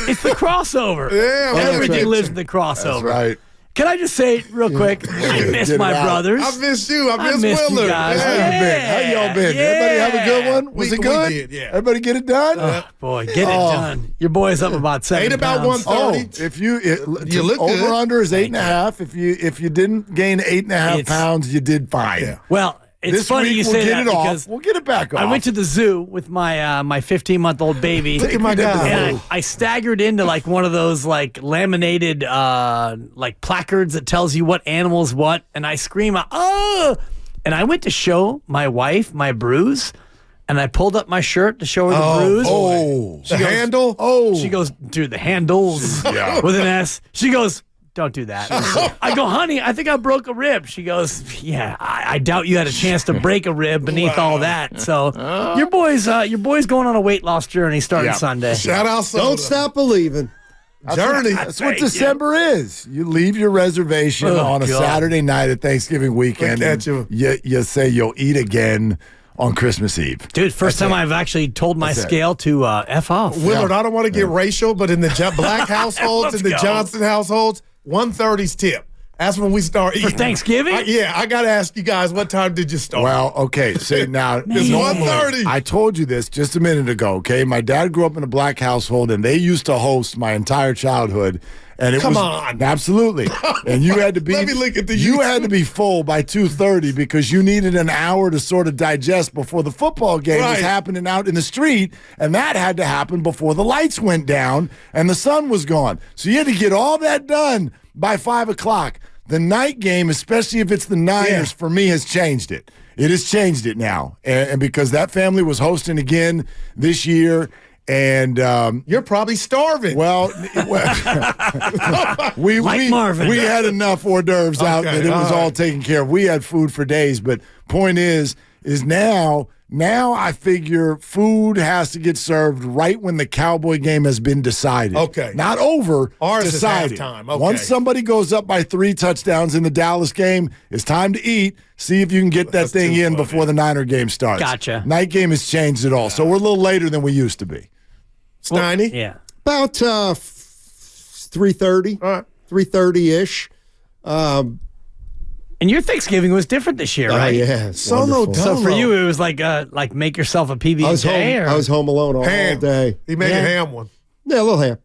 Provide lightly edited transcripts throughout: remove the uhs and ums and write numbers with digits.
It's the crossover. Yeah, everything lives in the crossover. That's right. Can I just say real quick? I miss my brothers. I miss you. I miss you Willard. guys. How y'all been? Everybody have a good one? Was it good? We did, yeah. Everybody get it done? Oh, boy, get it done. Your boy's up about 7 Ate about pounds. 130. If you look over good. under is 8.5. If you didn't gain 8.5 pounds, you did fine. Yeah. Well, it's This funny week you we'll say get that it off. because We'll get it back off. I went to the zoo with my my 15-month-old baby. Look at my guy. And I staggered into like one of those like laminated like placards that tells you what animal's what, and I scream, "Oh!" And I went to show my wife my bruise, and I pulled up my shirt to show her the bruise. Oh, The handle? oh. She goes, "Dude, the handles with an S." She goes, "Don't do that." I go, "Honey, I think I broke a rib." She goes, "Yeah, I doubt you had a chance to break a rib beneath all that." So your boy's going on a weight loss journey starting Sunday. Shout out Soda. Don't stop believing. Journey. That's what December is. You leave your reservation on a Saturday night at Thanksgiving weekend. Look at and you say you'll eat again on Christmas Eve. Dude, first time I've actually told my scale to F off. Willard, I don't want to get racial, but in the black households, in the Johnson households, 1:30's tip. That's when we start eating. For Thanksgiving? I got to ask you guys, what time did you start? Well, okay. See, now, It's normally, 1:30. I told you this just a minute ago, okay? My dad grew up in a black household, and they used to host my entire childhood. And it Come was, on. Absolutely. And you had to be Let me look at the you YouTube. had to be full by 2:30 because you needed an hour to sort of digest before the football game was Right. happening out in the street, and that had to happen before the lights went down and the sun was gone. So you had to get all that done by 5 o'clock. The night game, especially if it's the Niners, for me has changed it. It has changed it now. And because that family was hosting again this year. And You're probably starving. well, Marvin. we had enough hors d'oeuvres out Okay, that it was all all right. taken care of. We had food for days, but point is now I figure food has to get served right when the Cowboy game has been decided. Okay. Not over, Ours is decided. halftime. Okay. Once somebody goes up by 3 touchdowns in the Dallas game, it's time to eat. See if you can get that That's thing too in funny. before the Niner game starts. Gotcha. Night game has changed it all. So we're a little later than we used to be. Steiny? Yeah. About 3:30, All right. 3:30-ish. And your Thanksgiving was different this year, Oh, right? yeah. it's Solo wonderful. So for Dolo. you, it was like make yourself a PB&J? I was home. or? I was home alone all Ham. day. He made Yeah. a ham one. Yeah, a little ham.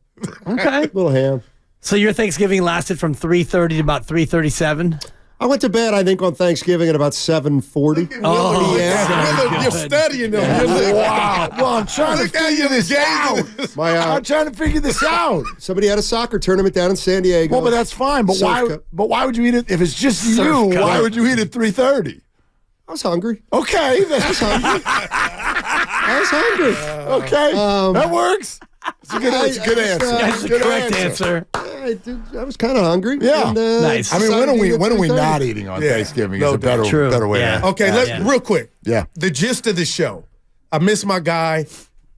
Okay. Little ham. So your Thanksgiving lasted from 3:30 to about 3:37? I went to bed, I think, on Thanksgiving at about 7:40. Oh, Willard, you're studying them. You're like, Wow. Well, I'm trying to Look how figure you this out. engaged. I'm trying to figure this out. Somebody had a soccer tournament down in San Diego. Well, but that's fine. But Surf why? cup. But why would you eat it if it's just Surf you? cup. Why would you eat at 3:30? I was hungry. Okay, that's I was hungry. okay. That works. It's a good answer. Good answer. That's the Good correct answer. I was kind of hungry. Yeah. And, Nice. I mean, when decided are to we eat at when are we 3:30. not eating on Yeah. Thanksgiving? No Is a better doubt. True. better way. Yeah. To Okay, let's Yeah. real quick. Yeah. The gist of the show. I miss my guy.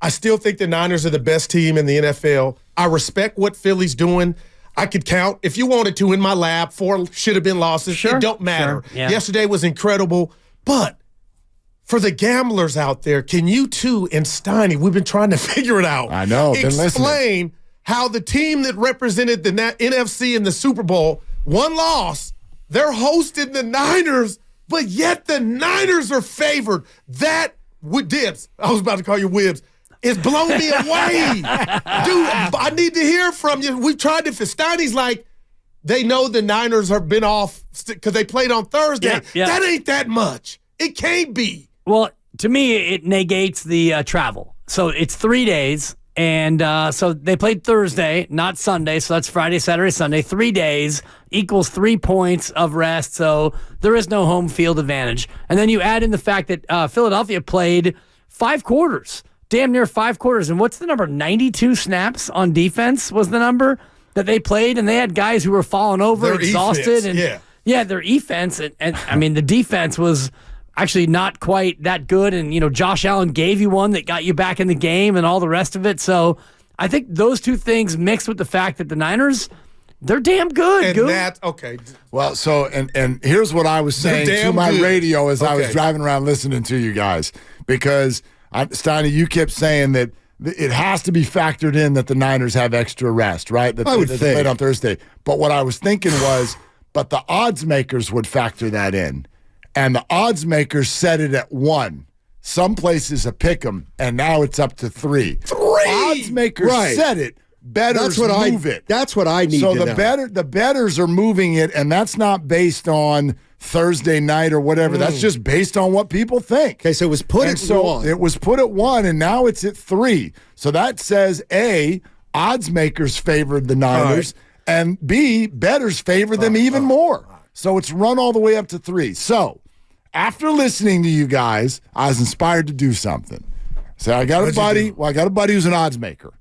I still think the Niners are the best team in the NFL. I respect what Philly's doing. I could count, if you wanted to, in my lab, 4 should have been losses. Sure. It don't matter. Sure. Yeah. Yesterday was incredible. But for the gamblers out there, can you two and Steiny, we've been trying to figure it out. I know, been listening. Explain how the team that represented the NFC in the Super Bowl, one loss, they're hosting the Niners, but yet the Niners are favored. That, with Dibs, I was about to call you Wibbs, it's blown me away. Dude, I need to hear from you. We've tried to, Steiny's like, they know the Niners have been off because they played on Thursday. Yeah. That ain't that much. It can't be. Well, to me, it negates the travel. So it's 3 days. And so they played Thursday, not Sunday. So that's Friday, Saturday, Sunday. 3 days equals 3 points of rest. So there is no home field advantage. And then you add in the fact that Philadelphia played 5 quarters, damn near 5 quarters. And what's the number? 92 snaps on defense was the number that they played. And they had guys who were falling over, Their exhausted. defense, And yeah. their defense. And I mean, the defense was actually not quite that good. And, Josh Allen gave you one that got you back in the game and all the rest of it. So I think those two things mixed with the fact that the Niners, they're damn good. And Goop. that's, okay. Well, so and here's what I was saying They're to damn my good. radio as I was Okay. driving around listening to you guys, because Steiny, you kept saying that it has to be factored in that the Niners have extra rest, right? That I would they think. played on Thursday. But what I was thinking was, but the odds makers would factor that in. And the odds makers set it at 1. Some places a pick 'em, and now it's up to 3. 3! Odds makers set it. Bettors move it. That's what I need so to know. the bettors are moving it, and that's not based on Thursday night or whatever. That's just based on what people think. Okay, so it was put at 1. It was put at 1, and now it's at 3. So that says A, odds makers favored the Niners, and B, bettors favor them even more. So it's run all the way up to 3. So after listening to you guys, I was inspired to do something. So I got a buddy. Well, I got a buddy who's an odds maker.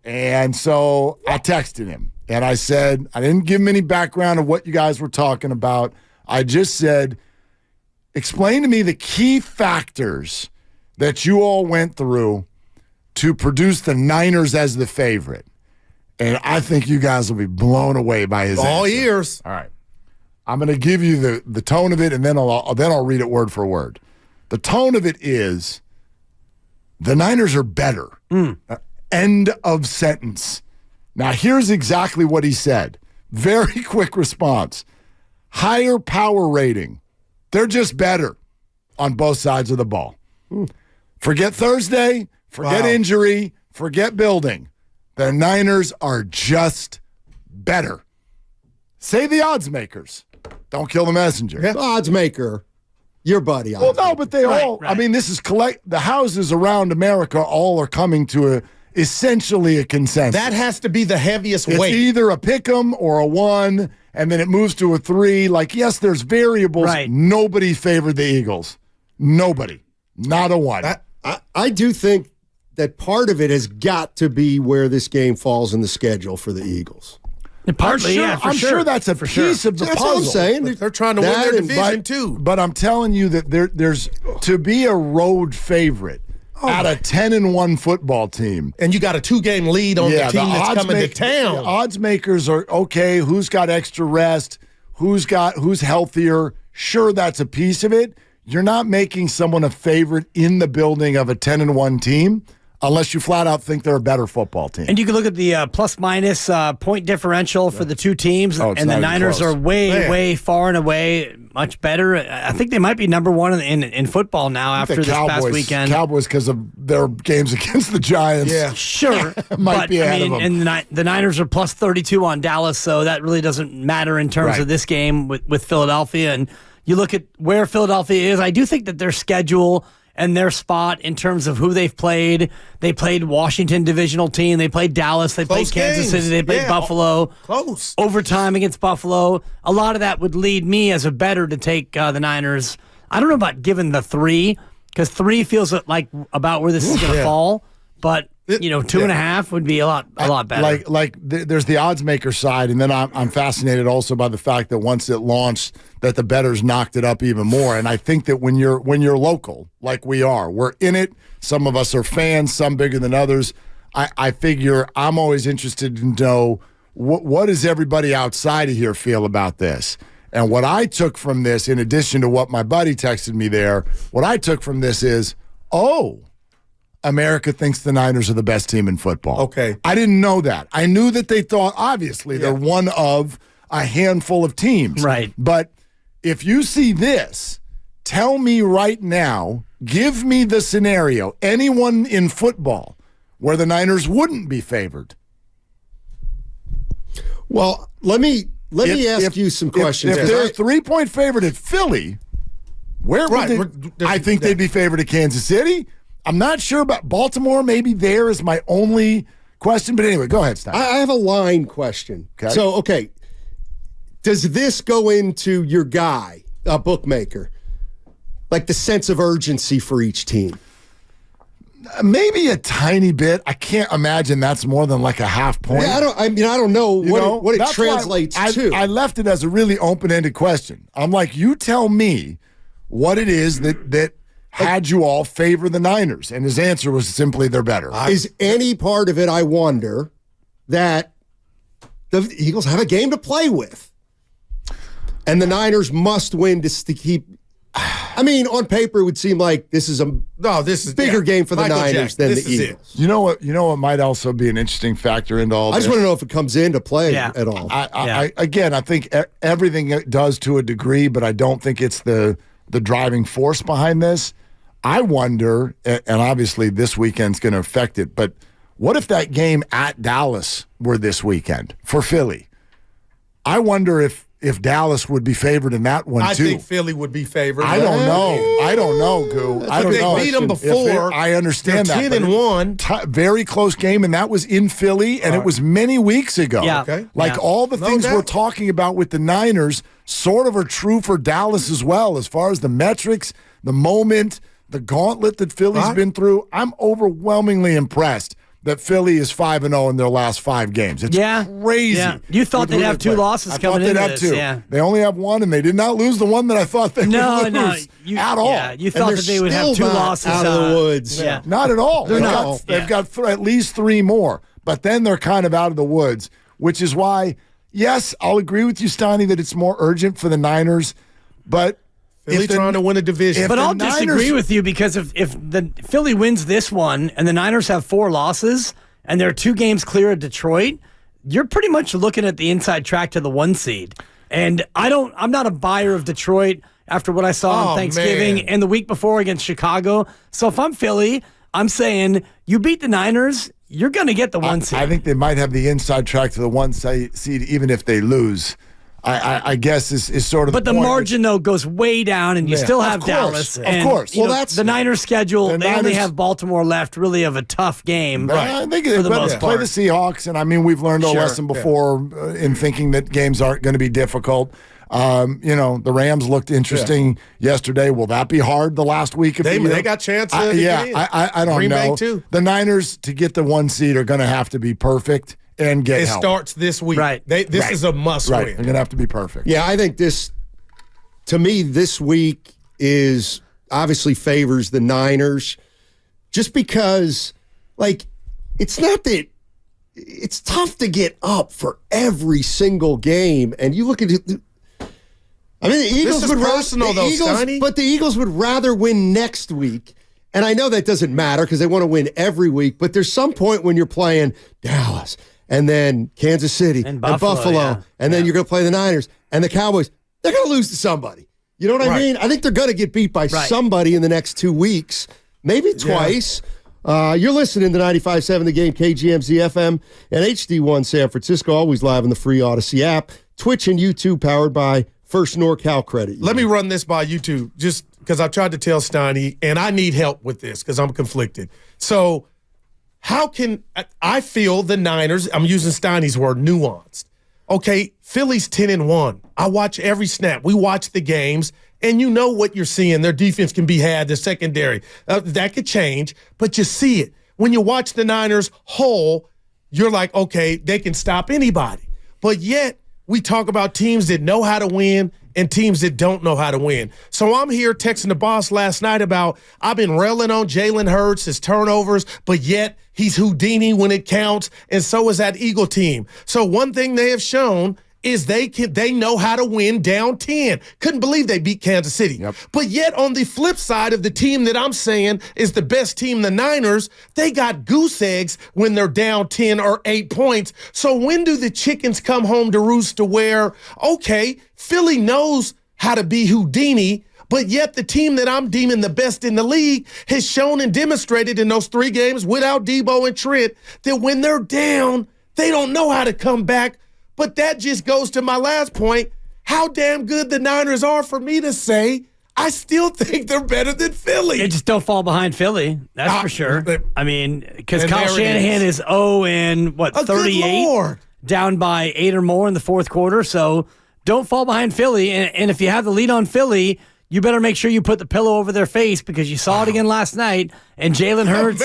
And so I texted him, and I said, I didn't give him any background of what you guys were talking about. I just said, explain to me the key factors that you all went through to produce the Niners as the favorite. And I think you guys will be blown away by his All answer. ears. All right. I'm going to give you the tone of it, and then I'll read it word for word. The tone of it is the Niners are better. End of sentence. Now, here's exactly what he said. Very quick response. Higher power rating. They're just better on both sides of the ball. Forget Thursday. Forget injury. Forget building. The Niners are just better. Say the odds makers. Don't kill the messenger. Odds maker, your buddy. Well, no, but they all. I mean, this is the houses around America all are coming to essentially a consensus. That has to be the heaviest It's weight. either a pick 'em or a 1, and then it moves to a 3. Like, yes, there's variables. Right. Nobody favored the Eagles. Nobody. Not a 1. I do think that part of it has got to be where this game falls in the schedule for the Eagles. Partly, I'm sure that's a piece of the That's puzzle. what I'm saying. They're trying to win their division, too. But I'm telling you that there's to be a road favorite at a 10-1 football team. And you got a 2-game lead on the team that's coming to town. The odds makers are, okay, who's got extra rest? Who's healthier? Sure, that's a piece of it. You're not making someone a favorite in the building of a 10-1 team unless you flat out think they're a better football team. And you can look at the plus-minus point differential for the two teams, and the Niners are way far and away much better. I think they might be number 1 in football now after this past weekend. Cowboys, because of their games against the Giants. Yeah. Sure. Might be ahead of them. And the Niners are plus 32 on Dallas, so that really doesn't matter in terms of this game with Philadelphia. And you look at where Philadelphia is, I do think that their schedule and their spot in terms of who they've played. They played Washington divisional team. They played Dallas. They played Kansas City. They played Buffalo. Close. Overtime against Buffalo. A lot of that would lead me as a bettor to take the Niners. I don't know about giving the 3, because 3 feels like about where this is going to fall. But 2.5 would be a lot better. There's the odds maker side, and then I'm fascinated also by the fact that once it launched, that the bettors knocked it up even more. And I think that when you're local, like we are, we're in it. Some of us are fans, some bigger than others. I figure I'm always interested to know what does everybody outside of here feel about this. And what I took from this, in addition to what my buddy texted me there, what I took from this is, America thinks the Niners are the best team in football. Okay. I didn't know that. I knew that they thought, obviously, they're one of a handful of teams. Right. But if you see this, tell me right now, give me the scenario, anyone in football where the Niners wouldn't be favored. Well, let me ask you some questions. If they're a 3-point favorite at Philly, where would they? I think they'd be favored at Kansas City. I'm not sure about Baltimore. Maybe there is my only question. But anyway, go ahead, Stein. I have a line question. Okay. So, does this go into your guy, a bookmaker, like the sense of urgency for each team? Maybe a tiny bit. I can't imagine that's more than like a half point. Yeah, I don't know what it translates to. I left it as a really open-ended question. I'm like, you tell me what it is that had you all favor the Niners, and his answer was simply they're better. Is any part of it, I wonder, that the Eagles have a game to play with, and the Niners must win to keep. I mean, on paper, it would seem like this is a bigger game for the Niners than the Eagles. You know what might also be an interesting factor into all this? I just want to know if it comes into play at all. I think everything it does to a degree, but I don't think it's the driving force behind this. I wonder, and obviously this weekend's going to affect it, but what if that game at Dallas were this weekend for Philly? I wonder if Dallas would be favored in that one, too. I think Philly would be favored. I don't know, Goo. I don't know. They beat them before. I understand that. 10-1. Very close game, and that was in Philly, and it was many weeks ago. Yeah. Okay. All the things we're talking about with the Niners sort of are true for Dallas as well, as far as the metrics, the moment, the gauntlet that Philly's been through. I'm overwhelmingly impressed that Philly is 5-0 in their last 5 games. It's crazy. Yeah. You thought they'd have 2 losses coming into this. Two. Yeah. They only have 1, and they did not lose the one that I thought they would lose at all. Yeah, you thought that they would have 2 losses out of the woods. Yeah. Not at all. They've got at least 3 more, but then they're kind of out of the woods, which is why, yes, I'll agree with you, Steiny, that it's more urgent for the Niners, but Philly trying to win a division. But I'll disagree with you because if the Philly wins this one and the Niners have 4 losses and they're 2 games clear of Detroit, you're pretty much looking at the inside track to the 1 seed. And I'm not a buyer of Detroit after what I saw on Thanksgiving and the week before against Chicago. So if I'm Philly, I'm saying you beat the Niners, you're going to get the 1 seed. I think they might have the inside track to the 1 seed even if they lose. I guess is sort of. But the margin though goes way down, and you still have Dallas. Of course. Well, that's the Niners' schedule. They only have Baltimore left, really of a tough game. Right. I think they play the Seahawks, and I mean we've learned a lesson before in thinking that games aren't going to be difficult. The Rams looked interesting yesterday. Will that be hard the last week of the year? They got chances. I don't Green know. Bay too. The Niners to get the 1 seed are going to have to be perfect. And get help. Starts this week. Right. This is a must win. They're going to have to be perfect. Yeah, I think to me, this week is obviously favors the Niners just because, it's not that it's tough to get up for every single game. And you look at it. I mean, the Eagles would but the Eagles would rather win next week. And I know that doesn't matter because they want to win every week. But there's some point when you're playing Dallas and then Kansas City and Buffalo and then you're going to play the Niners and the Cowboys. They're going to lose to somebody. You know what I mean? I think they're going to get beat by somebody in the next 2 weeks, maybe twice. You're listening to 95.7 The Game, KGMZ FM, and HD1 San Francisco, always live on the free Odyssey app. Twitch and YouTube powered by First NorCal Credit Union. Let me run this by you two, just because I've tried to tell Steiny, and I need help with this because I'm conflicted. So how can I feel the Niners, I'm using Steiny's word, nuanced. Okay, Philly's 10-1. I watch every snap. We watch the games, and you know what you're seeing. Their defense can be had, their secondary. That could change, but you see it. When you watch the Niners whole, you're like, okay, they can stop anybody. But yet, we talk about teams that know how to win and teams that don't know how to win. So I'm here texting the boss last night about I've been railing on Jalen Hurts, his turnovers, but yet he's Houdini when it counts, and so is that Eagle team. So one thing they have shown is they know how to win down 10. Couldn't believe they beat Kansas City. Yep. But yet on the flip side of the team that I'm saying is the best team, the Niners, they got goose eggs when they're down 10 or 8 points. So when do the chickens come home to roost to where, okay, Philly knows how to be Houdini, but yet the team that I'm deeming the best in the league has shown and demonstrated in those 3 games without Debo and Trent that when they're down, they don't know how to come back. But that just goes to my last point, how damn good the Niners are for me to say I still think they're better than Philly. They just don't fall behind Philly. That's for sure. I mean, because Kyle Shanahan is 38, down by 8 or more in the fourth quarter. So don't fall behind Philly. And if you have the lead on Philly, you better make sure you put the pillow over their face because you saw it again last night. And Jalen Hurts,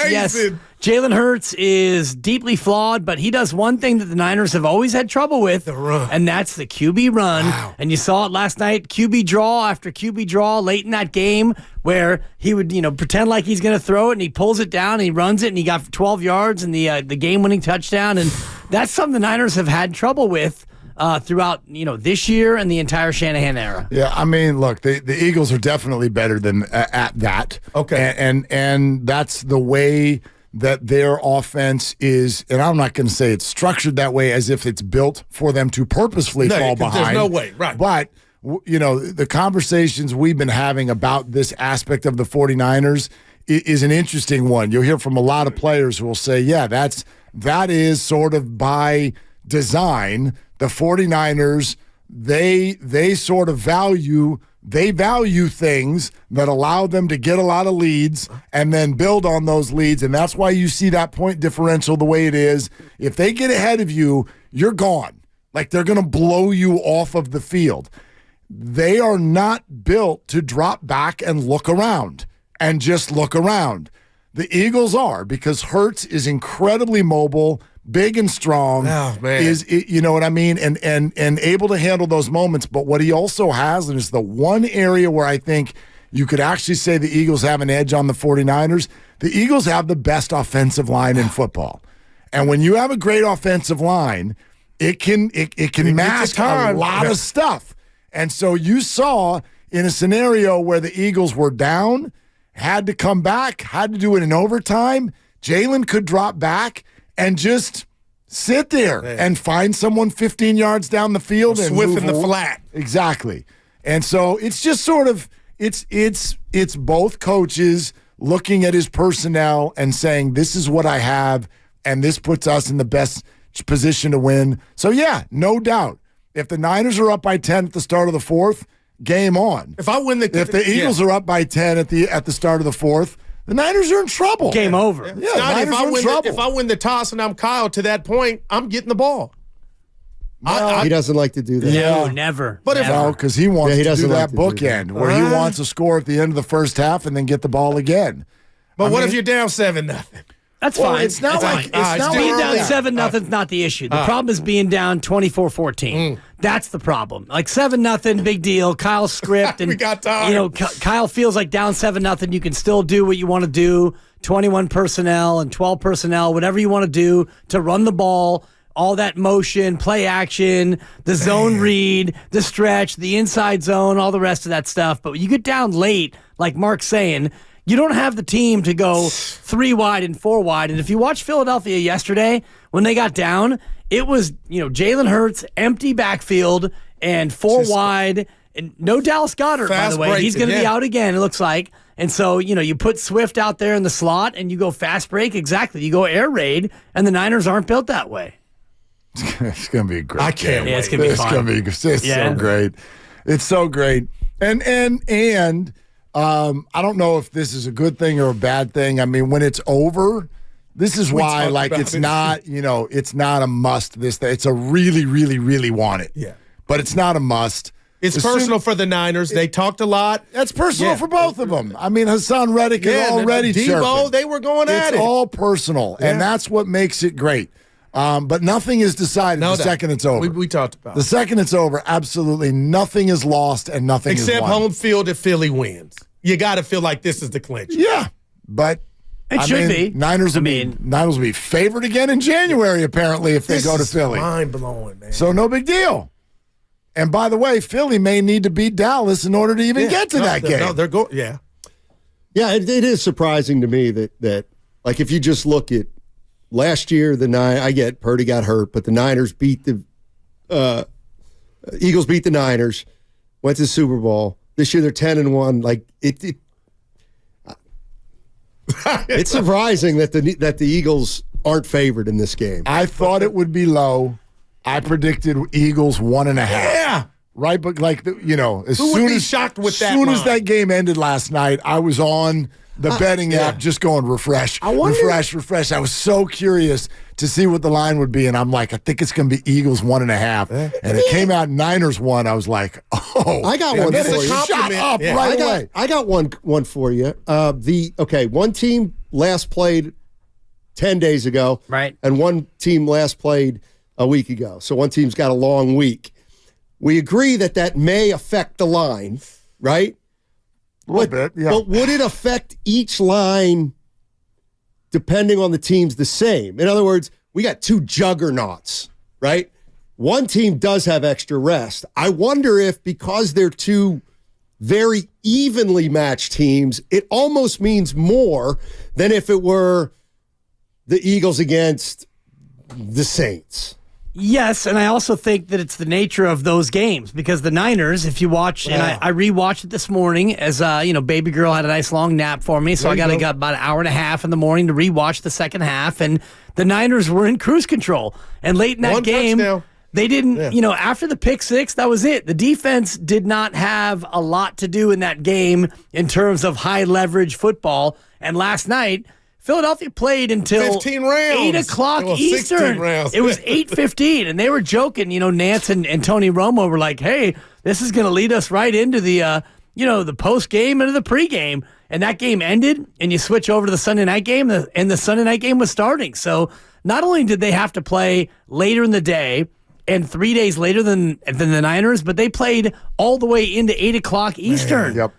Jalen Hurts is deeply flawed, but he does one thing that the Niners have always had trouble with, the run. And that's the QB run. Wow. And you saw it last night, QB draw after QB draw late in that game where he would, pretend like he's going to throw it, and he pulls it down, and he runs it, and he got 12 yards and the game-winning touchdown. And that's something the Niners have had trouble with throughout this year and the entire Shanahan era. Yeah, I mean, look, the Eagles are definitely better than at that. Okay. And that's the way that their offense is, and I'm not going to say it's structured that way as if it's built for them to purposefully fall behind. There's no way, right. But, the conversations we've been having about this aspect of the 49ers is an interesting one. You'll hear from a lot of players who will say, yeah, that is sort of by design. The 49ers, they sort of value things that allow them to get a lot of leads and then build on those leads. And that's why you see that point differential the way it is. If they get ahead of you, you're gone. Like, they're going to blow you off of the field. They are not built to drop back and look around and just look around. The Eagles are, because Hurts is incredibly mobile, big and strong. Oh, man. You know what I mean? And able to handle those moments. But what he also has, and it's the one area where I think you could actually say the Eagles have an edge on the 49ers, the Eagles have the best offensive line in football. And when you have a great offensive line, it can mask a lot of stuff. And so you saw in a scenario where the Eagles were down, had to come back, had to do it in overtime, Jalen could drop back and just sit there and find someone 15 yards down the field and Swift move in the forward. flat. Exactly. And so it's just sort of it's both coaches looking at his personnel and saying, this is what I have, and this puts us in the best position to win. So yeah, no doubt. If the Niners are up by 10 at the start of the fourth, game on. If the Eagles are up by 10 at the start of the fourth, the Niners are in trouble. Game over. Yeah, If Niners are in trouble. if I win the toss and I'm Kyle to that point, I'm getting the ball. He doesn't like to do that. No, never. But if- No, because he wants he to do doesn't that like to do bookend where he wants to score at the end of the first half and then get the ball again. But what if you're down 7-0? That's Well, fine. it's not That's like- fine. it's not being like down that. 7-0's not the issue. The problem is being down 24-14. That's the problem. Like 7-0, big deal. Kyle's script, and We got time. Kyle feels like down 7-0. You can still do what you want to do. 21 personnel and 12 personnel, whatever you want to do to run the ball. All that motion, play action, the zone read, the stretch, the inside zone, all the rest of that stuff. But when you get down late, like Mark's saying, you don't have the team to go 3 wide and 4 wide. And if you watch Philadelphia yesterday, when they got down, it was, Jalen Hurts, empty backfield, and 4 wide. And no Dallas Goedert, by the way. Fast He's going to breaking, be out again, it looks like. And so, you put Swift out there in the slot, and you go fast break. Exactly. You go air raid, and the Niners aren't built that way. It's going to be a great I can't game. Yeah, it's gonna be fun. It's so great. It's so great. And I don't know if this is a good thing or a bad thing. I mean, when it's over, this is why, talked like, about it's it. not, it's not a must. It's a really, really, really want it. Yeah. But it's not a must. It's personal for the Niners. They talked a lot. That's personal for both of them. I mean, Hassan Reddick is already Debo, chirping. they were going at It's it. all personal, and that's what makes it great. But nothing is decided the second it's over. We talked about The second it's over, absolutely nothing is lost and nothing Except is won. home field if Philly wins. You got to feel like this is the clinch. Yeah, but It should be. Niners will be favored again in January, apparently, if they go to Philly. Mind-blowing, man. So no big deal. And by the way, Philly may need to beat Dallas in order to even get to that game. No, they're going. Yeah. Yeah, it is surprising to me that like if you just look at last year, I get Purdy got hurt, but the Niners beat the Eagles beat the Niners, went to the Super Bowl. This year they're 10-1. Like it's surprising that the Eagles aren't favored in this game. I thought it would be low. I predicted Eagles 1.5. Yeah. Right, but as Who soon would be as shocked with that soon as line? that game ended last night, I was on the betting app just going refresh. Refresh. I was so curious to see what the line would be, and I'm like, I think it's going to be Eagles 1.5. And it came out Niners 1. I was like, oh. I got one that's for a you. compliment. Shut up Yeah. right away. I got one for you. One team last played 10 days ago. Right. And one team last played a week ago. So one team's got a long week. We agree that may affect the line, right? A little bit, yeah. But would it affect each line depending on the teams the same? In other words, we got 2 juggernauts, right? one team does have extra rest. I wonder if, because they're two very evenly matched teams, it almost means more than if it were the Eagles against the Saints. Yes, and I also think that it's the nature of those games because the Niners, if you watch, and I rewatched it this morning as, baby girl had a nice long nap for me, so I got about an hour and a half in the morning to rewatch the second half, and the Niners were in cruise control. And late in that game, they didn't, after the pick six, that was it. The defense did not have a lot to do in that game in terms of high leverage football, and last night, Philadelphia played until 15 rounds. 8 o'clock Eastern. It was 8:15, and they were joking. Nance and Tony Romo were like, hey, this is going to lead us right into the, the post-game and the pre-game. And that game ended, and you switch over to the Sunday night game, and the Sunday night game was starting. So not only did they have to play later in the day and 3 days later than the Niners, but they played all the way into 8 o'clock Eastern. Yep.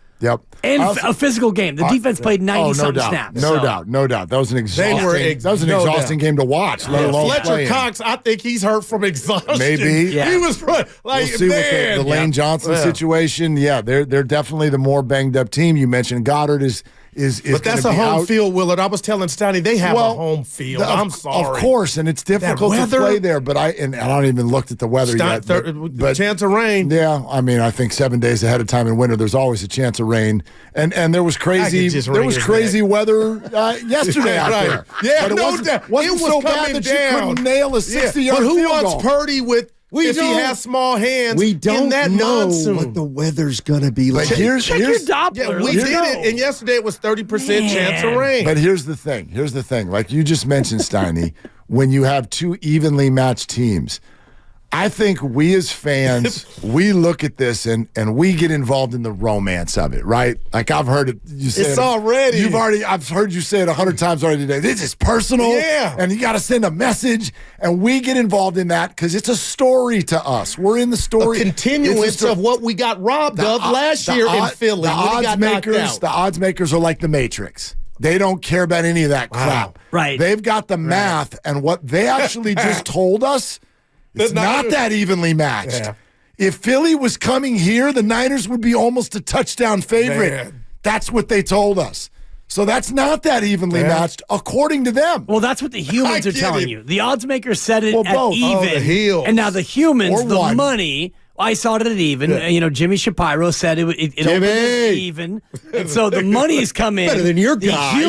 And a physical game. The defense played 90-something snaps. No doubt. That was an exhausting game to watch, let alone Fletcher playing. Cox, I think he's hurt from exhaustion. Maybe. Yeah. He was we'll see with the Lane Johnson situation. Yeah, they're definitely the more banged up team. You mentioned Goddard is but that's a home field, Willard. I was telling Steiny they have a home field. I'm sorry. Of course, and it's difficult to play there, but I don't even looked at the weather yet. But chance of rain. Yeah, I think 7 days ahead of time in winter, there's always a chance of rain. And there was crazy weather yesterday out there. Yeah, but it wasn't so bad that you couldn't nail a 60-yard field goal. But who wants Purdy if he has small hands? We don't know monsoon. what the weather's going to be like. Check your Doppler. Yeah, we did it, and yesterday it was 30% chance of rain. But here's the thing. Like you just mentioned, Steiny, when you have two evenly matched teams, I think we as fans, we look at this and we get involved in the romance of it, right? Like I've heard it. You say it's already. I've heard you say it 100 times already today. This is personal. Yeah. And you got to send a message. And we get involved in that because it's a story to us. We're in the story. A continuance of what we got robbed of last year in Philly. The odds makers are like the Matrix. They don't care about any of that crap. Right. They've got the math, and what they actually just told us, it's not that evenly matched. Yeah. If Philly was coming here, the Niners would be almost a touchdown favorite. Man. That's what they told us. So that's not that evenly matched, according to them. Well, that's what the humans are telling you. The odds maker said it at both. even. And now the humans, the money, I saw it at even. Yeah. Jimmy Shapiro said it opened at even. And so the money's come in. Better than your guy.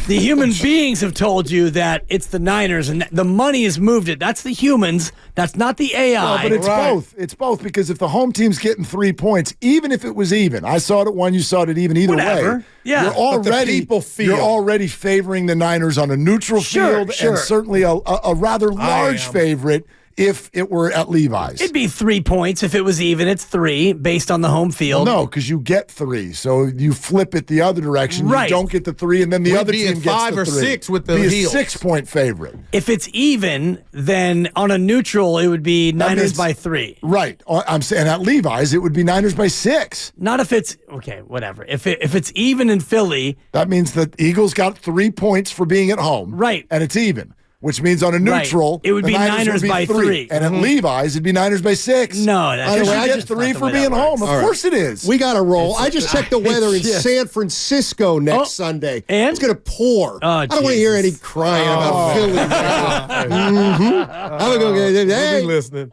The human beings have told you that it's the Niners, and the money has moved it. That's the humans. That's not the AI. No, but it's both. It's both, because if the home team's getting 3 points, even if it was even, I saw it at 1, you saw it at even, either way. Yeah. You're already favoring the Niners on a neutral field, and certainly a rather large favorite if it were at Levi's. It'd be 3 points. If it was even, it's 3 based on the home field. Well, no, because you get 3. So you flip it the other direction. Right. You don't get the 3, and then the other team gets the 3. 5 or 6 with the heels. Be a 6-point favorite. If it's even, then on a neutral, it would be Niners by 3. Right. I'm saying at Levi's, it would be Niners by 6. Not if it's, okay, whatever. If it's even in Philly. That means the Eagles got 3 points for being at home. Right. And it's even. Which means on a neutral, it would be Niners by 3. And at Levi's, it'd be Niners by 6. No, that's you get 3 for being home. Of course it is. We got to roll. I just checked the weather in San Francisco next Sunday. And? It's going to pour. I don't want to hear any crying about Philly. I'm going to go get it. Hey. Listening.